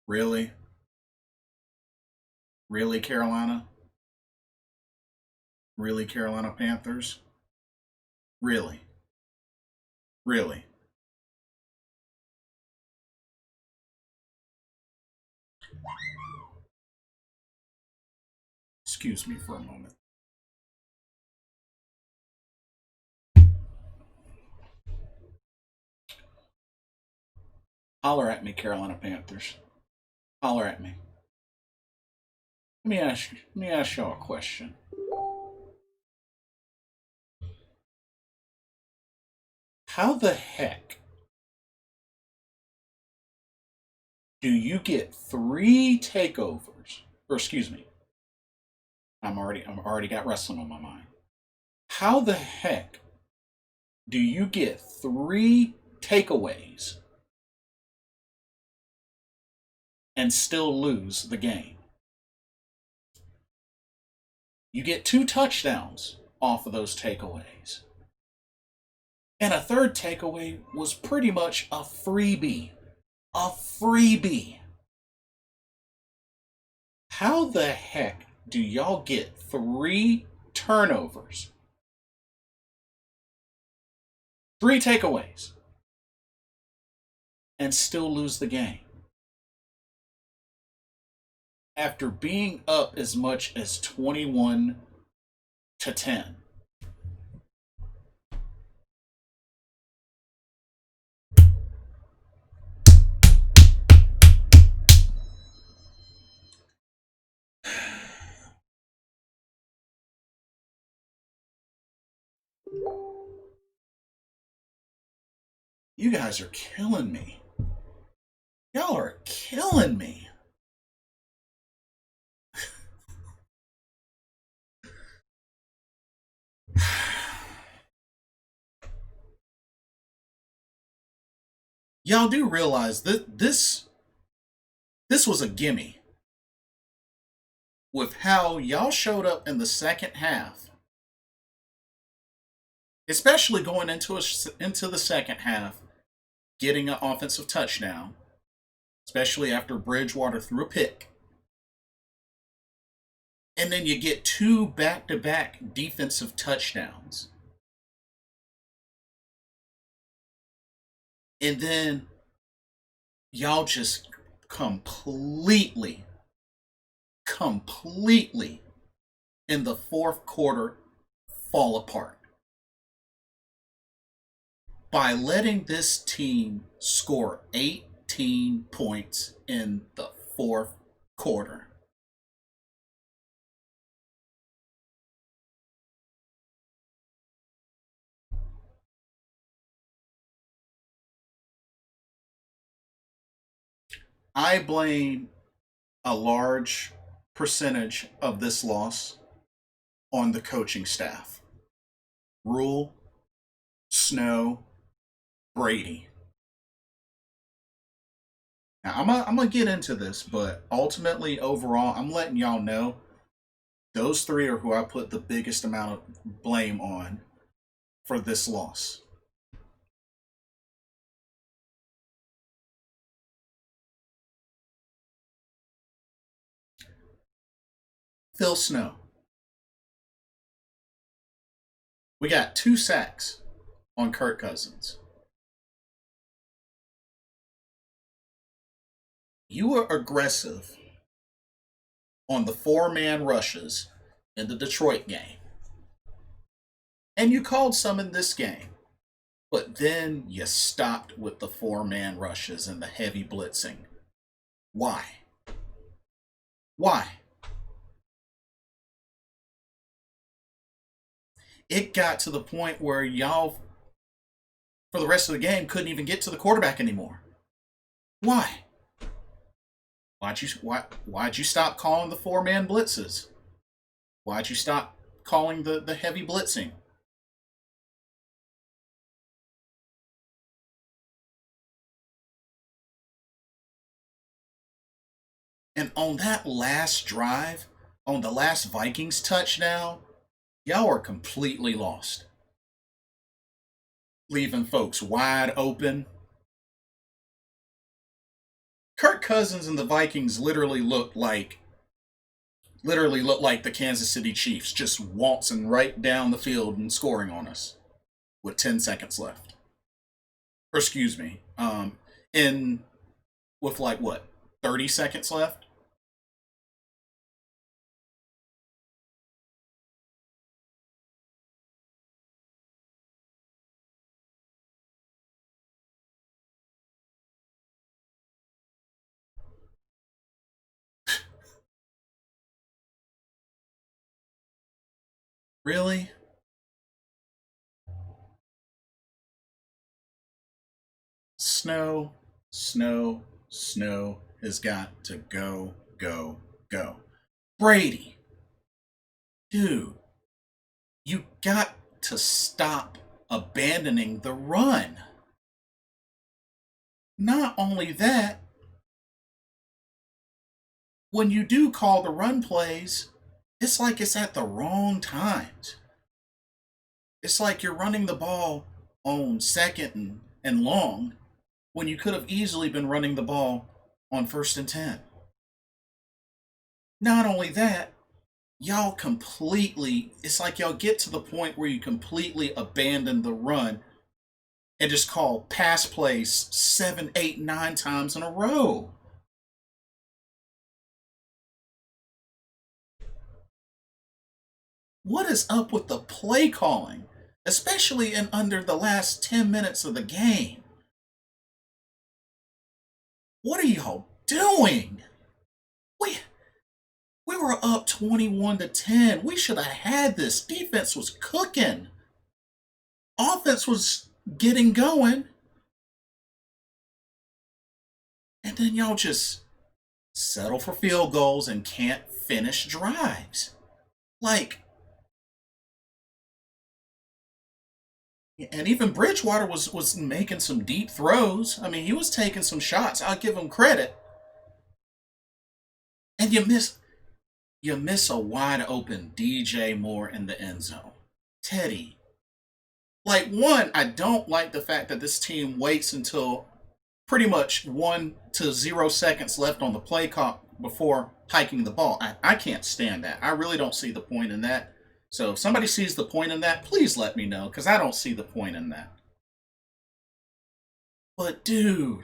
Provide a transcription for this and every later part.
Really? Really, Carolina? Really, Carolina Panthers? Really? Really? Excuse me for a moment. Holler at me, Carolina Panthers. Holler at me. Let me ask y'all a question. How the heck do you get three takeovers? Or excuse me, I'm already got wrestling on my mind. How the heck do you get three takeaways and still lose the game? You get two touchdowns off of those takeaways. And a third takeaway was pretty much a freebie. A freebie. How the heck do y'all get three turnovers? Three takeaways. And still lose the game? After being up as much as 21-10. You guys are killing me. Y'all are killing me. Y'all do realize that this was a gimme with how y'all showed up in the second half, especially going into the second half, getting an offensive touchdown, especially after Bridgewater threw a pick. And then you get two back-to-back defensive touchdowns. And then y'all just completely in the fourth quarter fall apart by letting this team score 18 points in the fourth quarter. I blame a large percentage of this loss on the coaching staff. Rule, Snow, Brady. Now, I'm gonna get into this, but ultimately, overall, I'm letting y'all know those three are who I put the biggest amount of blame on for this loss. Phil Snow. We got 2 sacks on Kirk Cousins. You were aggressive on the 4-man rushes in the Detroit game. And you called some in this game. But then you stopped with the 4-man rushes and the heavy blitzing. Why? Why? It got to the point where y'all, for the rest of the game, couldn't even get to the quarterback anymore. Why? Why'd you stop calling the 4-man blitzes? Why'd you stop calling the heavy blitzing? And on that last drive, on the last Vikings touchdown, y'all are completely lost. Leaving folks wide open. Kirk Cousins and the Vikings literally looked like the Kansas City Chiefs, just waltzing right down the field and scoring on us with 10 seconds left. Or excuse me, in with like what, 30 seconds left? Really? Snow, snow, snow has got to go, go, go. Brady, dude, you got to stop abandoning the run. Not only that, when you do call the run plays, it's like it's at the wrong times. It's like you're running the ball on second and long when you could have easily been running the ball on first and 10. Not only that, y'all completely, it's like y'all get to the point where you completely abandon the run and just call pass plays 7, 8, 9 times in a row. What is up with the play calling, especially in under the last 10 minutes of the game? What are y'all doing? We we were up 21-10. We should have had this. Defense was cooking. Offense was getting going. And then y'all just settle for field goals and can't finish drives. Like, and even Bridgewater was making some deep throws. I mean, he was taking some shots. I'll give him credit. And you miss a wide open DJ Moore in the end zone. Teddy. Like, one, I don't like the fact that this team waits until pretty much 1 to 0 seconds left on the play clock before hiking the ball. I can't stand that. I really don't see the point in that. So if somebody sees the point in that, please let me know, because I don't see the point in that. But dude,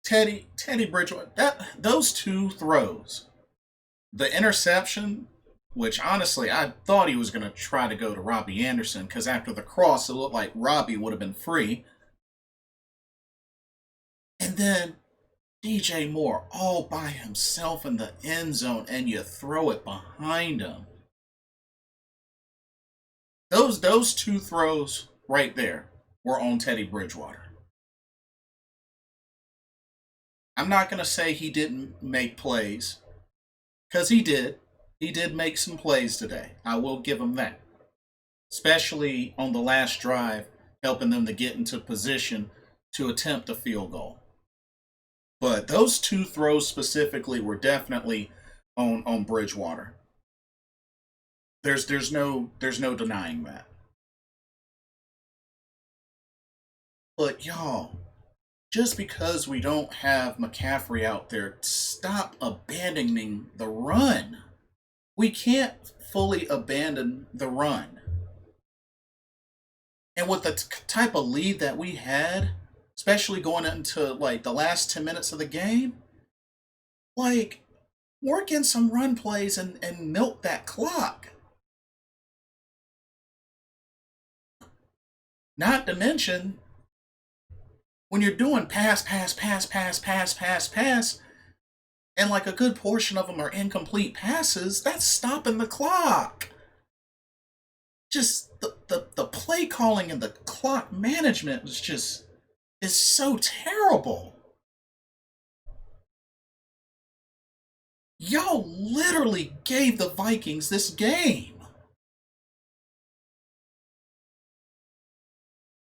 Teddy Bridgewater, those two throws, the interception, which honestly I thought he was going to try to go to Robbie Anderson, because after the cross it looked like Robbie would have been free. And then DJ Moore all by himself in the end zone, and you throw it behind him. Those two throws right there were on Teddy Bridgewater. I'm not going to say he didn't make plays, because he did. He did make some plays today. I will give him that. Especially on the last drive, helping them to get into position to attempt a field goal. But those two throws specifically were definitely on Bridgewater. There's no denying that. But y'all, just because we don't have McCaffrey out there, stop abandoning the run. We can't fully abandon the run. And with the type of lead that we had, especially going into like the last 10 minutes of the game, like, work in some run plays and milk that clock. Not to mention, when you're doing pass, pass, pass, pass, pass, pass, pass, and like a good portion of them are incomplete passes, that's stopping the clock. Just the play calling and the clock management is so terrible. Y'all literally gave the Vikings this game.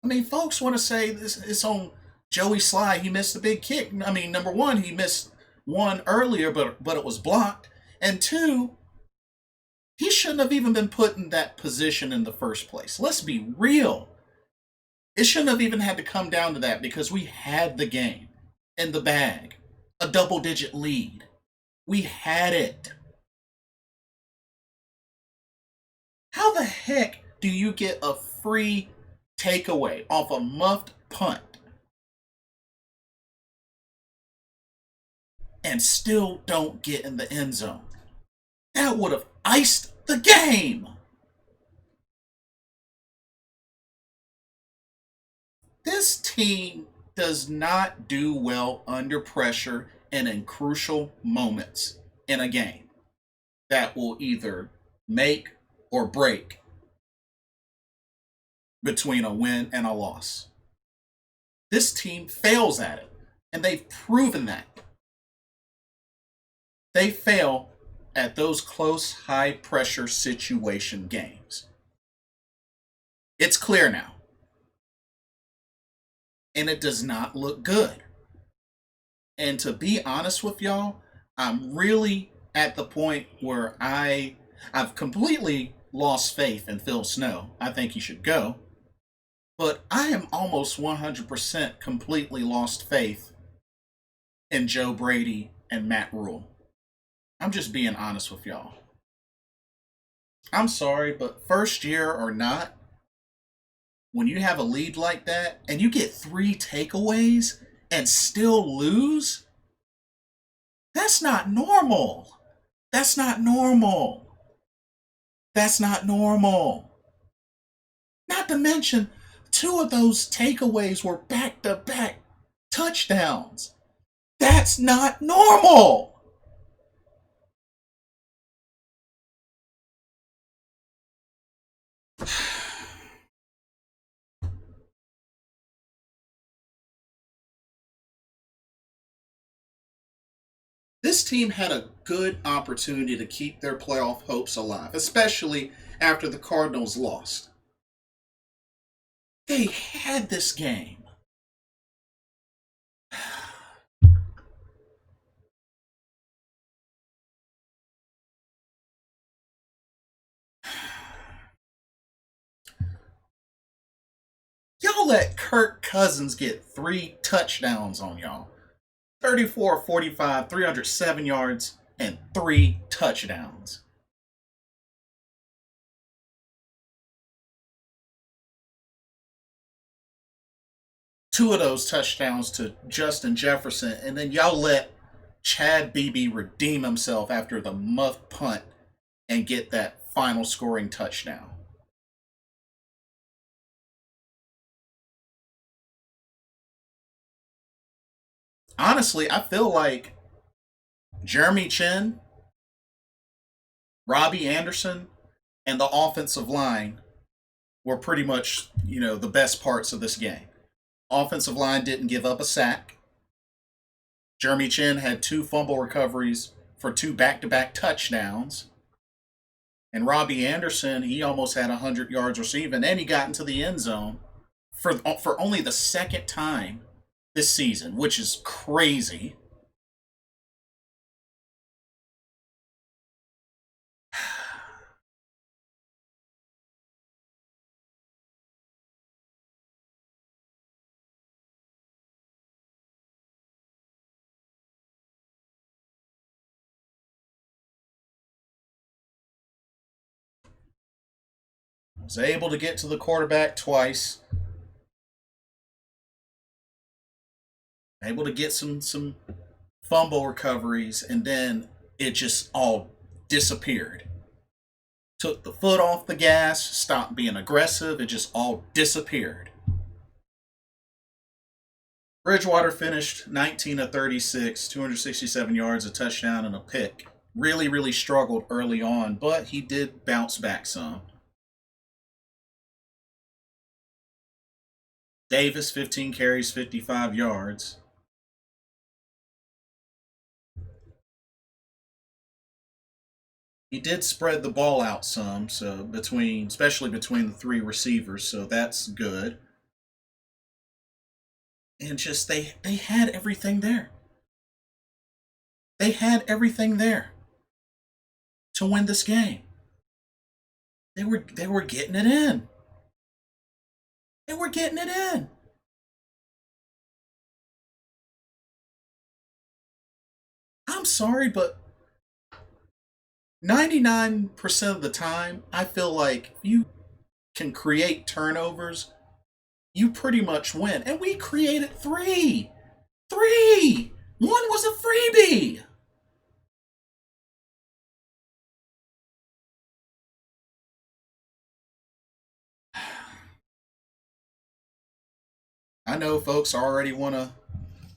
I mean, folks want to say this it's on Joey Sly. He missed a big kick. I mean, number one, he missed one earlier, but it was blocked. And two, he shouldn't have even been put in that position in the first place. Let's be real. It shouldn't have even had to come down to that, because we had the game. in the bag, a double-digit lead. We had it. How the heck do you get a free takeaway off a muffed punt and still don't get in the end zone? That would have iced the game. This team does not do well under pressure and in crucial moments in a game that will either make or break between a win and a loss. This team fails at it, and they've proven that. They fail at those close, high pressure situation games. It's clear now. And it does not look good. And to be honest with y'all, I'm really at the point where I've completely lost faith in Phil Snow. I think he should go. But I am almost 100% completely lost faith in Joe Brady and Matt Rule. I'm just being honest with y'all. I'm sorry, but first year or not, when you have a lead like that and you get 3 takeaways and still lose, that's not normal. That's not normal. That's not normal. Not to mention, 2 of those takeaways were back-to-back touchdowns. That's not normal. This team had a good opportunity to keep their playoff hopes alive, especially after the Cardinals lost. They had this game. Y'all let Kirk Cousins get 3 touchdowns on y'all. 34-45, 307 yards, and 3 touchdowns. Two of those touchdowns to Justin Jefferson, and then y'all let Chad Beebe redeem himself after the muff punt and get that final scoring touchdown. Honestly, I feel like Jeremy Chin, Robbie Anderson, and the offensive line were pretty much, the best parts of this game. Offensive line didn't give up a sack. Jeremy Chin had 2 fumble recoveries for 2 back-to-back touchdowns. And Robbie Anderson, he almost had 100 yards receiving, and he got into the end zone for only the second time this season, which is crazy. Was able to get to the quarterback twice. Able to get some fumble recoveries, and then it just all disappeared. Took the foot off the gas, stopped being aggressive, it just all disappeared. Bridgewater finished 19 of 36, 267 yards, a touchdown, and a pick. Really, really struggled early on, but he did bounce back some. Davis, 15 carries, 55 yards. He did spread the ball out some, so especially between the 3 receivers, so that's good. And just they had everything there. They had everything there to win this game. They were getting it in. They were getting it in. I'm sorry, but 99% of the time, I feel like you can create turnovers, you pretty much win. And we created three. Three! One was a freebie! I know folks already want to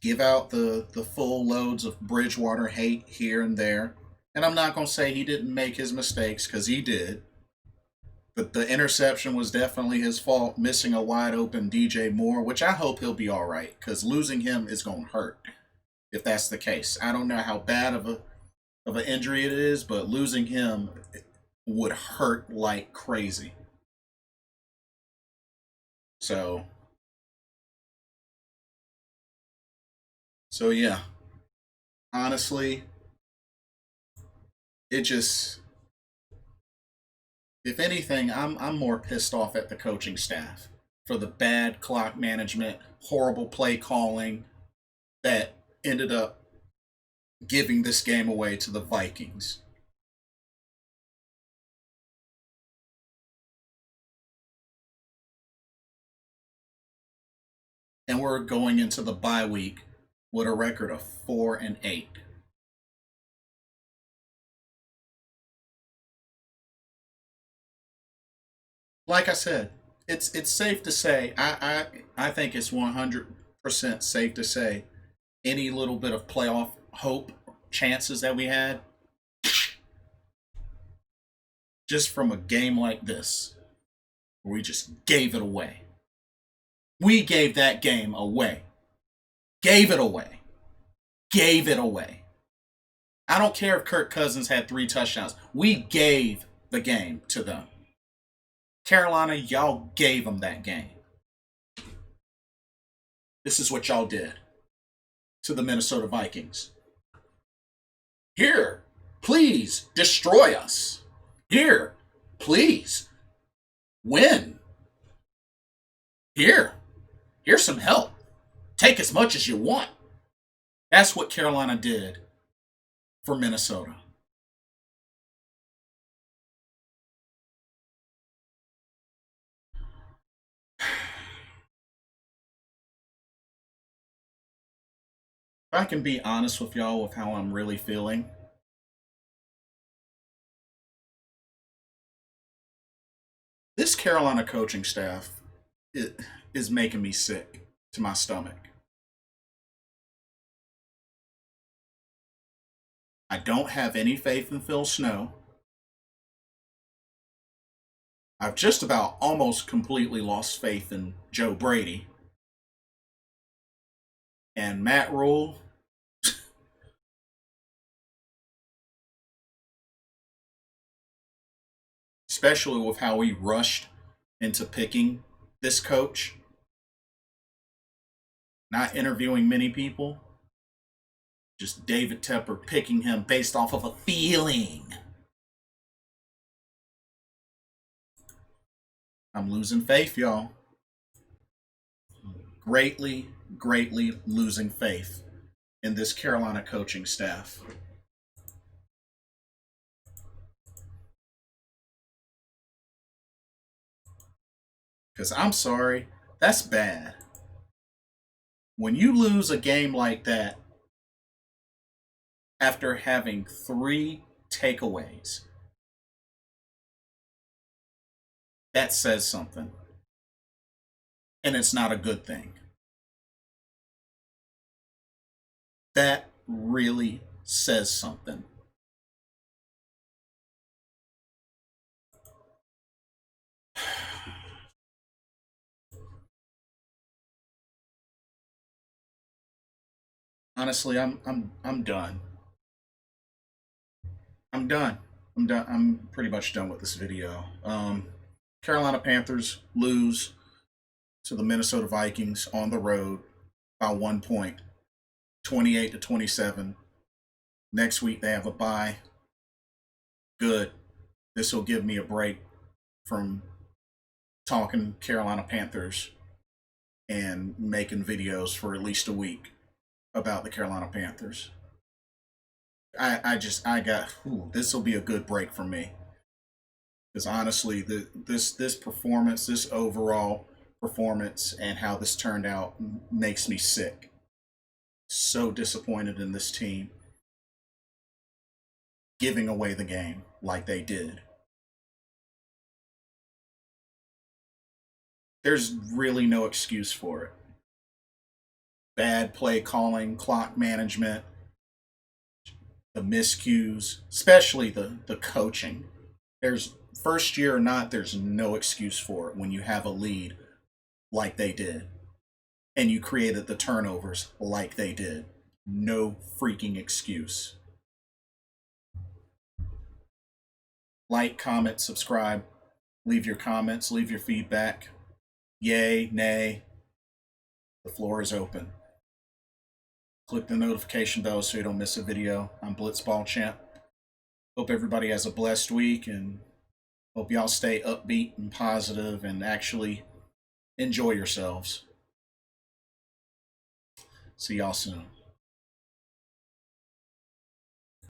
give out the full loads of Bridgewater hate here and there. And I'm not going to say he didn't make his mistakes, because he did. But the interception was definitely his fault, missing a wide open DJ Moore, which I hope he'll be all right, because losing him is going to hurt if that's the case. I don't know how bad of an injury it is, but losing him would hurt like crazy. So, so yeah, honestly, it just, if anything, I'm more pissed off at the coaching staff for the bad clock management, horrible play calling that ended up giving this game away to the Vikings. And we're going into the bye week with a record of 4-8. Like I said, it's safe to say. I think it's 100% safe to say any little bit of playoff hope chances that we had just from a game like this, where we just gave it away. We gave that game away. Gave it away. Gave it away. I don't care if Kirk Cousins had 3 touchdowns. We gave the game to them. Carolina, y'all gave them that game. This is what y'all did to the Minnesota Vikings. Here, please destroy us. Here, please win. Here, here's some help. Take as much as you want. That's what Carolina did for Minnesota. If I can be honest with y'all with how I'm really feeling, this Carolina coaching staff is making me sick to my stomach. I don't have any faith in Phil Snow. I've just about almost completely lost faith in Joe Brady. And Matt Rule, especially with how he rushed into picking this coach, not interviewing many people, just David Tepper picking him based off of a feeling. I'm losing faith, y'all. Greatly, greatly losing faith in this Carolina coaching staff. Because I'm sorry, that's bad. When you lose a game like that after having 3 takeaways, that says something. And it's not a good thing. That really says something. Honestly, I'm done. I'm done. I'm done. I'm pretty much done with this video. Carolina Panthers lose to the Minnesota Vikings on the road by 1 point, 28-27. Next week they have a bye. Good. This will give me a break from talking Carolina Panthers and making videos for at least a week about the Carolina Panthers. I got, this will be a good break for me. Because honestly, this performance, this overall performance, and how this turned out makes me sick. So disappointed in this team giving away the game like they did. There's really no excuse for it. Bad play calling, clock management, the miscues, especially the coaching. There's first year or not, there's no excuse for it when you have a lead like they did and you created the turnovers like they did. No freaking excuse. Like, comment, subscribe, leave your comments, leave your feedback. Yay, nay, the floor is open. Click the notification bell so you don't miss a video. I'm Blitzball Champ. Hope everybody has a blessed week and hope y'all stay upbeat and positive and actually enjoy yourselves. See y'all soon.